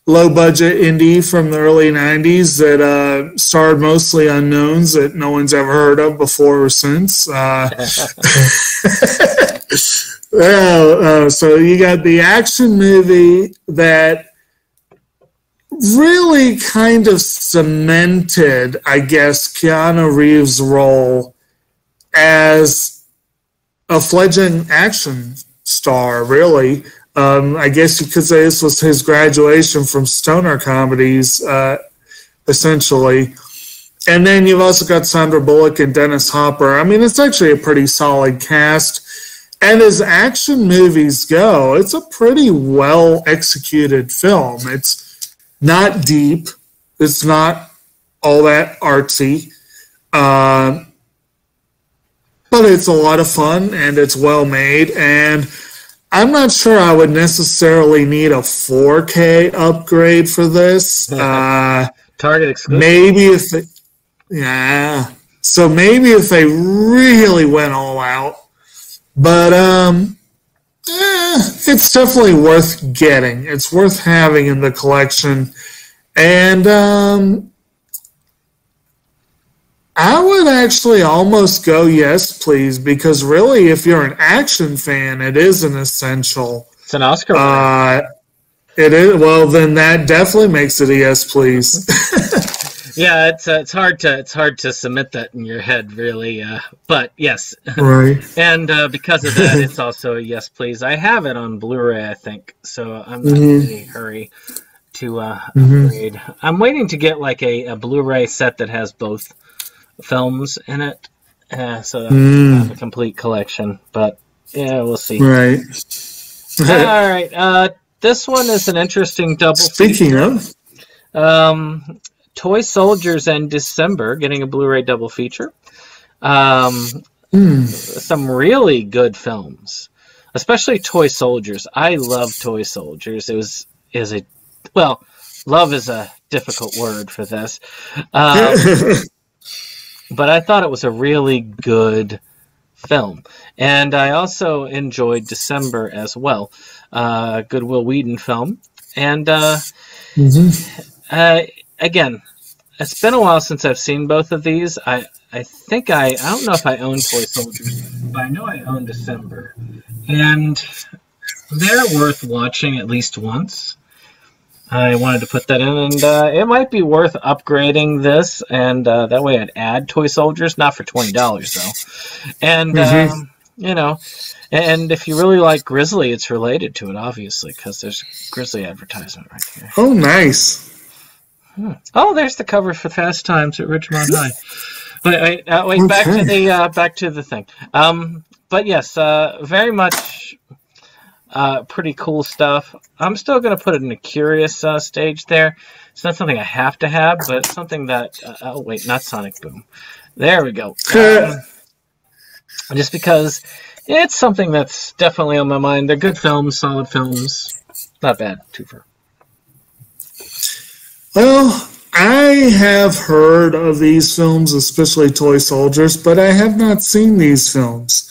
low-budget indie from the early 90s that starred mostly unknowns that no one's ever heard of before or since. So you got the action movie that really kind of cemented, I guess, Keanu Reeves' role as a fledgling action star, really. I guess you could say this was his graduation from stoner comedies, essentially. And then you've also got Sandra Bullock and Dennis Hopper. I mean, it's actually a pretty solid cast. And as action movies go, it's a pretty well-executed film. It's not deep. It's not all that artsy. But it's a lot of fun, and it's well made, and I'm not sure I would necessarily need a 4K upgrade for this. Target exclusive. Maybe if they really went all out, but it's definitely worth getting. It's worth having in the collection, and I would actually almost go yes, please, because really, if you're an action fan, it is an essential. It's an Oscar winner. It is. Well, then that definitely makes it a yes, please. Yeah, it's hard to submit that in your head, really. But yes, right. And because of that, it's also a yes, please. I have it on Blu-ray, I think, so I'm not in any hurry to upgrade. I'm waiting to get like a Blu-ray set that has both films in it, so that I have a complete collection. But yeah, we'll see. Right. All right. This one is an interesting double. Speaking of, Toy Soldiers and December getting a Blu-ray double feature. Some really good films, especially Toy Soldiers. I love Toy Soldiers. Love is a difficult word for this. But I thought it was a really good film. And I also enjoyed December as well. Good Will Wheaton film. And again, it's been a while since I've seen both of these. I think I don't know if I own Toy Soldiers, but I know I own December. And they're worth watching at least once. I wanted to put that in, and it might be worth upgrading this, and that way I'd add toy soldiers, not for $20 though. And you know, and if you really like Grizzly, it's related to it, obviously, because there's Grizzly advertisement right here. Oh, nice. Oh, there's the cover for Fast Times at Ridgemont High. Wait, back to the thing. But yes, very much pretty cool stuff. I'm still going to put it in a curious stage there. It's not something I have to have, but it's something that... oh, wait, not Sonic Boom. There we go. Just because it's something that's definitely on my mind. They're good films, solid films. Not bad, twofer. Well, I have heard of these films, especially Toy Soldiers, but I have not seen these films.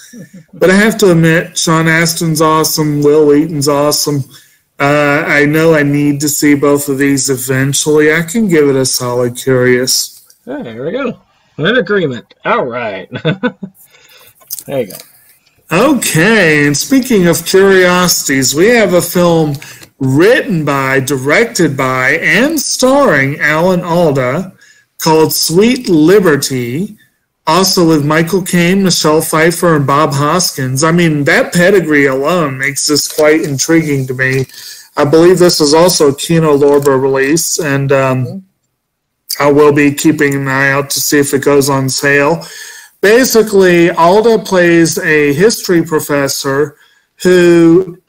But I have to admit, Sean Astin's awesome, Will Wheaton's awesome. I know I need to see both of these eventually. I can give it a solid curious. There we go. In agreement. All right. There you go. Okay, and speaking of curiosities, we have a film written by, directed by, and starring Alan Alda called Sweet Liberty, also with Michael Caine, Michelle Pfeiffer, and Bob Hoskins. I mean, that pedigree alone makes this quite intriguing to me. I believe this is also a Kino Lorber release, and I will be keeping an eye out to see if it goes on sale. Basically, Alda plays a history professor who,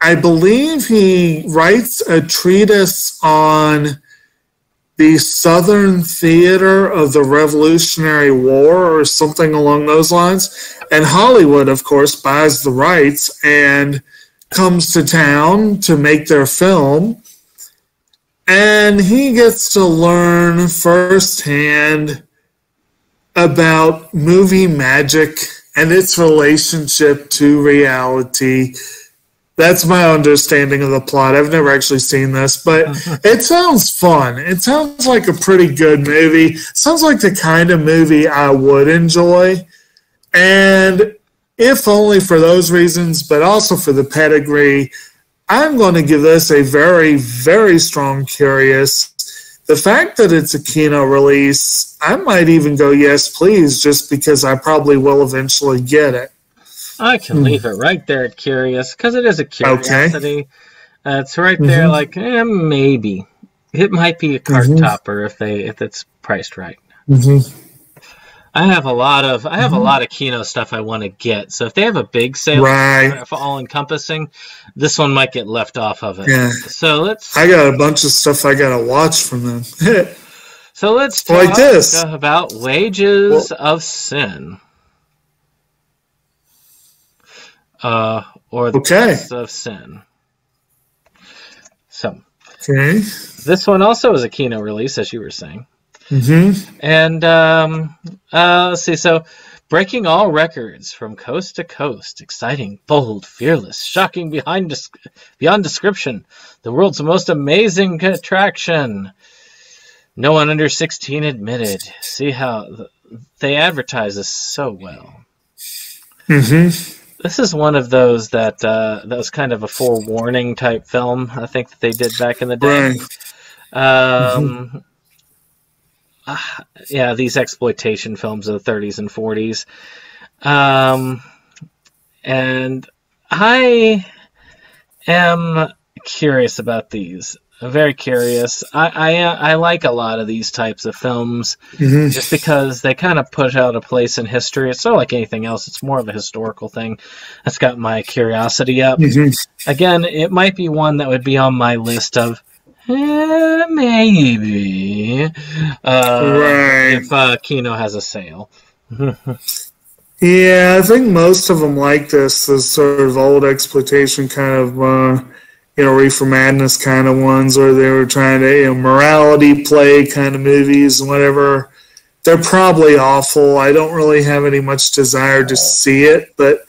I believe he writes a treatise on the Southern theater of the Revolutionary War or something along those lines. And Hollywood, of course, buys the rights and comes to town to make their film. And he gets to learn firsthand about movie magic and its relationship to reality. That's my understanding of the plot. I've never actually seen this, but it sounds fun. It sounds like a pretty good movie. It sounds like the kind of movie I would enjoy. And if only for those reasons, but also for the pedigree, I'm going to give this a very, very strong curious. The fact that it's a Kino release, I might even go yes, please, just because I probably will eventually get it. I can leave it right there at curious, because it is a curiosity. Okay. It's right there, like, maybe. It might be a cart topper if it's priced right. I have a lot of Kino stuff I want to get. So if they have a big sale for all encompassing, this one might get left off of it. Yeah. So I got a bunch of stuff I gotta watch from them. So let's talk about Wages of Sin. Or the Wages of Sin. So this one also is a Kino release, as you were saying. And let's see. So, breaking all records from coast to coast, exciting, bold, fearless, shocking beyond description, the world's most amazing attraction. No one under 16 admitted. See how they advertise this so well. This is one of those that was kind of a forewarning type film. I think that they did back in the day. Yeah, these exploitation films of the 30s and 40s. And I am curious about these. I'm very curious. I like a lot of these types of films just because they kind of push out a place in history. It's not like anything else. It's more of a historical thing. That's got my curiosity up. Again, it might be one that would be on my list of maybe if Kino has a sale. Yeah, I think most of them like this sort of old exploitation kind of Reefer Madness kind of ones where they were trying to morality play kind of movies and whatever. They're probably awful. I don't really have any much desire to see it, but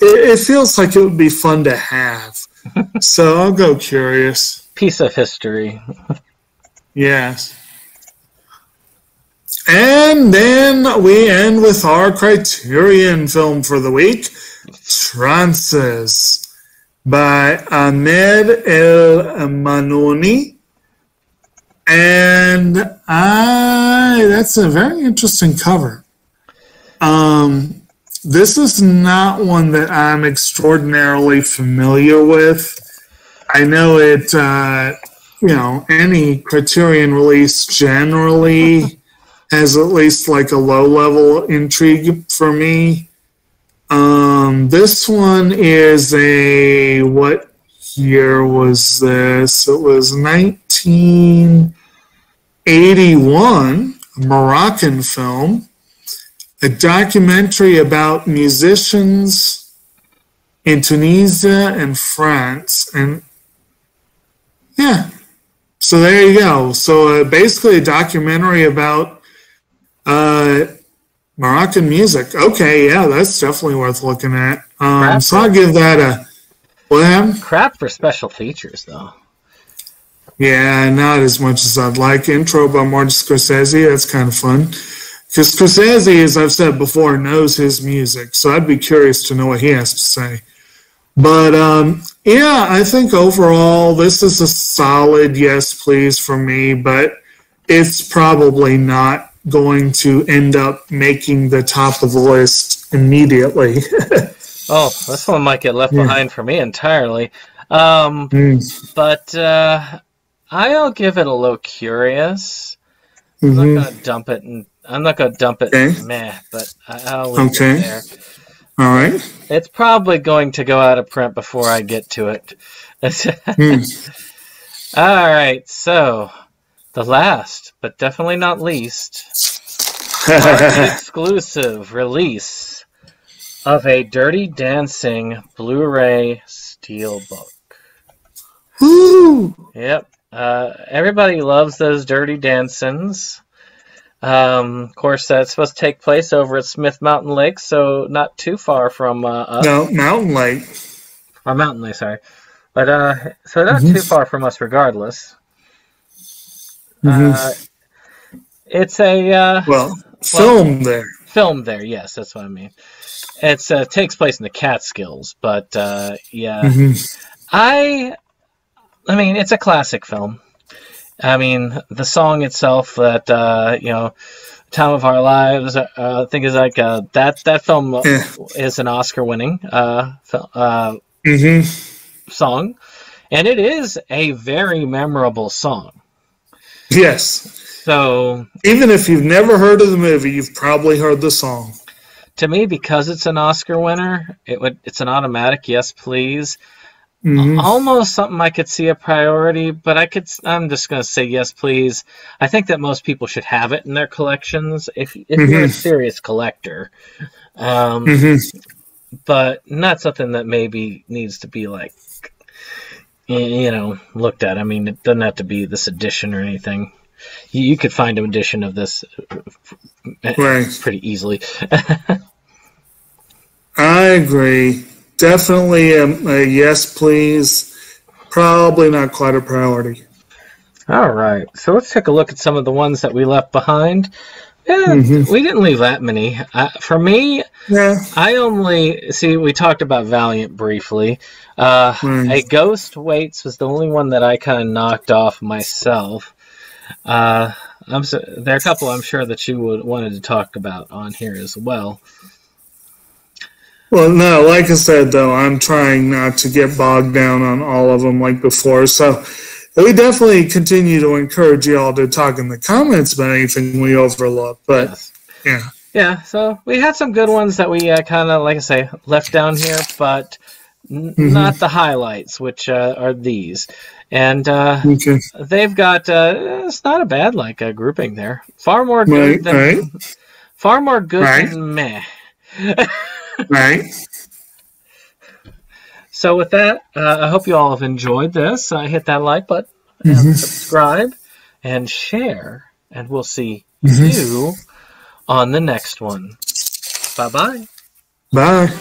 it feels like it would be fun to have. So I'll go curious. Piece of history. Yes. And then we end with our Criterion film for the week, Trances, by Ahmed El Manouni, And that's a very interesting cover. This is not one that I'm extraordinarily familiar with. I know it, any Criterion release generally has at least like a low-level intrigue for me. This one is what year was this? It was 1981, a Moroccan film, a documentary about musicians in Tunisia and France. And yeah, so there you go. So basically a documentary about Moroccan music. Okay, yeah, that's definitely worth looking at. So I'll give that a... What happened? Crap for special features, though. Yeah, not as much as I'd like. Intro by Martin Scorsese, that's kind of fun. Because Scorsese, as I've said before, knows his music, so I'd be curious to know what he has to say. But, yeah, I think overall this is a solid yes, please for me, but it's probably not going to end up making the top of the list immediately. Oh, this one might get left behind for me entirely. But I'll give it a low curious. I'm not going to dump it, meh, but I'll leave it there. All right. It's probably going to go out of print before I get to it. All right, so the last, but definitely not least, exclusive release of a Dirty Dancing Blu-ray Steelbook. Woo! Yep. Everybody loves those Dirty Dancings. Of course, that's supposed to take place over at Smith Mountain Lake, so not too far from us. No, Mountain Lake. Or Mountain Lake, sorry. But, so not too far from us regardless. It's a... filmed there. Filmed there, yes, that's what I mean. It takes place in the Catskills, but, yeah. I mean, it's a classic film. I mean, the song itself, that "Time of Our Lives," I think is like that film is an Oscar-winning song, and it is a very memorable song. Yes. So even if you've never heard of the movie, you've probably heard the song. To me, because it's an Oscar winner, it's an automatic yes, please. Almost something I could see a priority, but I'm just going to say yes, please. I think that most people should have it in their collections if you're a serious collector. But not something that maybe needs to be like, looked at. I mean, it doesn't have to be this edition or anything. You could find an edition of this pretty easily. I agree. Definitely a yes, please. Probably not quite a priority. All right. So let's take a look at some of the ones that we left behind. Yeah, we didn't leave that many. For me, I only... See, we talked about Valiant briefly. A Ghost Waits was the only one that I kind of knocked off myself. There are a couple I'm sure that you wanted to talk about on here as well. Well, no, like I said, though, I'm trying not to get bogged down on all of them like before. So we definitely continue to encourage you all to talk in the comments about anything we overlook. But, Yeah, so we had some good ones that we kind of, like I say, left down here, but not the highlights, which are these. And they've got, it's not a bad grouping there. Far more good than meh. Right. So with that, I hope you all have enjoyed this. Hit that like button, and subscribe, and share, and we'll see you on the next one. Bye-bye. Bye.